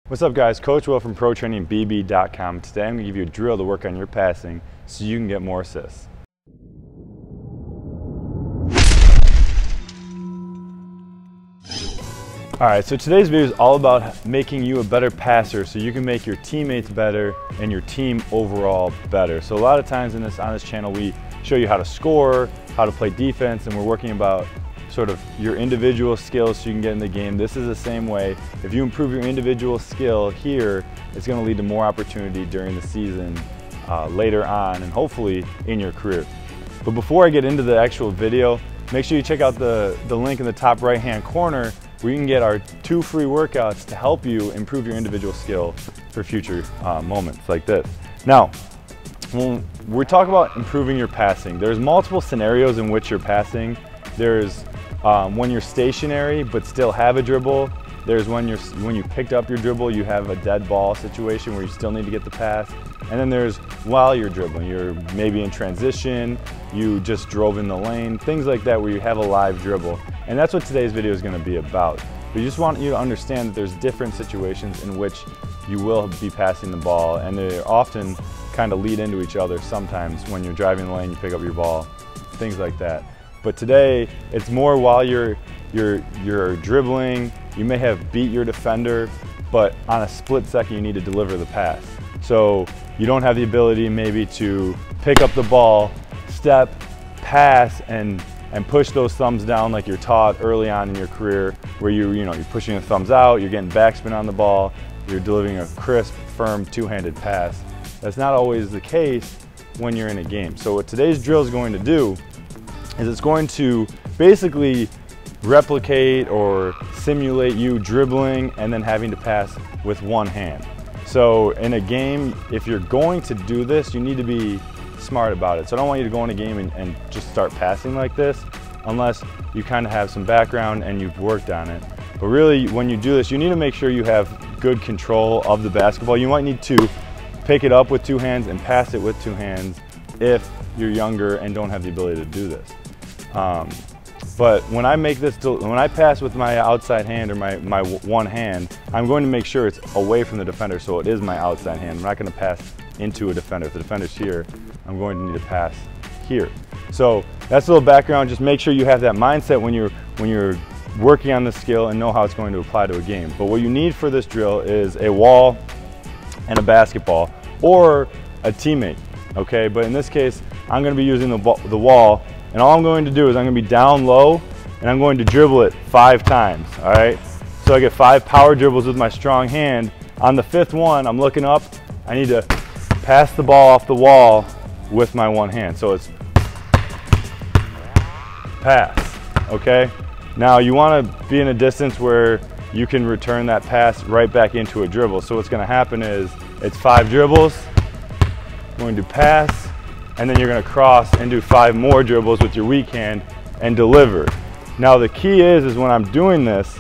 What's up guys, Coach Will from ProTrainingBB.com. Today I'm going to give you a drill to work on your passing so you can get more assists. Alright, so today's video is all about making you a better passer so you can make your teammates better and your team overall better. So a lot of times on this channel we show you how to score, how to play defense, and we're working about sort of your individual skills so you can get in the game. This is the same way. If you improve your individual skill here, it's going to lead to more opportunity during the season later on and hopefully in your career. But before I get into the actual video, make sure you check out the link in the top right hand corner where you can get our 2 free workouts to help you improve your individual skill for future moments like this. Now, when we're talking about improving your passing, there's multiple scenarios in which you're passing. There's when you're stationary but still have a dribble. There's when you picked up your dribble, you have a dead ball situation where you still need to get the pass. And then there's while you're dribbling, you're maybe in transition, you just drove in the lane, things like that where you have a live dribble. And that's what today's video is going to be about. We just want you to understand that there's different situations in which you will be passing the ball, and they often kind of lead into each other sometimes. When you're driving the lane, you pick up your ball, things like that. But today, it's more while you're dribbling, you may have beat your defender, but on a split second you need to deliver the pass. So you don't have the ability maybe to pick up the ball, step, pass, and push those thumbs down like you're taught early on in your career, where you're pushing the thumbs out, you're getting backspin on the ball, you're delivering a crisp, firm, two-handed pass. That's not always the case when you're in a game. So what today's drill is going to do is it's going to basically replicate or simulate you dribbling and then having to pass with one hand. So in a game, if you're going to do this, you need to be smart about it. So I don't want you to go in a game and just start passing like this unless you kind of have some background and you've worked on it. But really, when you do this, you need to make sure you have good control of the basketball. You might need to pick it up with 2 hands and pass it with 2 hands if you're younger and don't have the ability to do this. But when I pass with my outside hand or my one hand, I'm going to make sure it's away from the defender, so it is my outside hand. I'm not going to pass into a defender. If the defender's here, I'm going to need to pass here. So that's a little background. Just make sure you have that mindset when you're working on this skill and know how it's going to apply to a game. But what you need for this drill is a wall and a basketball or a teammate, okay? But in this case, I'm going to be using the wall. And all I'm going to do is I'm going to be down low and I'm going to dribble it 5 times, all right? So I get 5 power dribbles with my strong hand. On the 5th one, I'm looking up. I need to pass the ball off the wall with my one hand. So it's pass, okay? Now you want to be in a distance where you can return that pass right back into a dribble. So what's going to happen is it's 5 dribbles, I'm going to pass, and then you're going to cross and do 5 more dribbles with your weak hand and deliver. Now the key is when I'm doing this,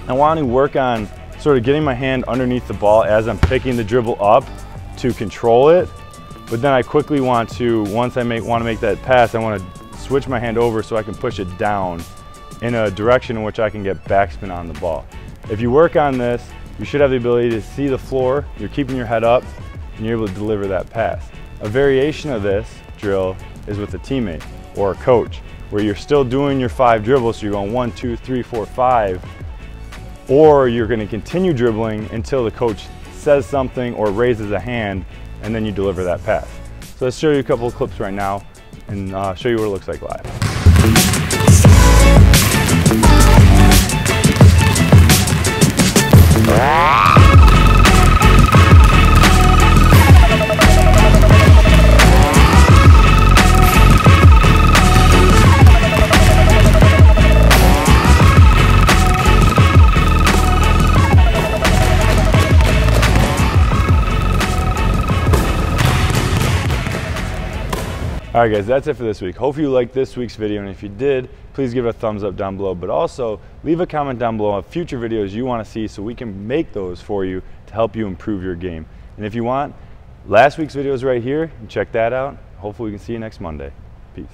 I want to work on sort of getting my hand underneath the ball as I'm picking the dribble up to control it. But then I quickly want to, once I want to make that pass, I want to switch my hand over so I can push it down in a direction in which I can get backspin on the ball. If you work on this, you should have the ability to see the floor, you're keeping your head up, and you're able to deliver that pass. A variation of this drill is with a teammate or a coach, where you're still doing your 5 dribbles, so you're going 1, 2, 3, 4, 5, or you're going to continue dribbling until the coach says something or raises a hand, and then you deliver that pass. So let's show you a couple of clips right now and show you what it looks like live. Alright guys, that's it for this week. Hopefully you liked this week's video, and if you did, please give it a thumbs up down below, but also leave a comment down below on future videos you want to see so we can make those for you to help you improve your game. And if you want, last week's video is right here, check that out. Hopefully we can see you next Monday. Peace.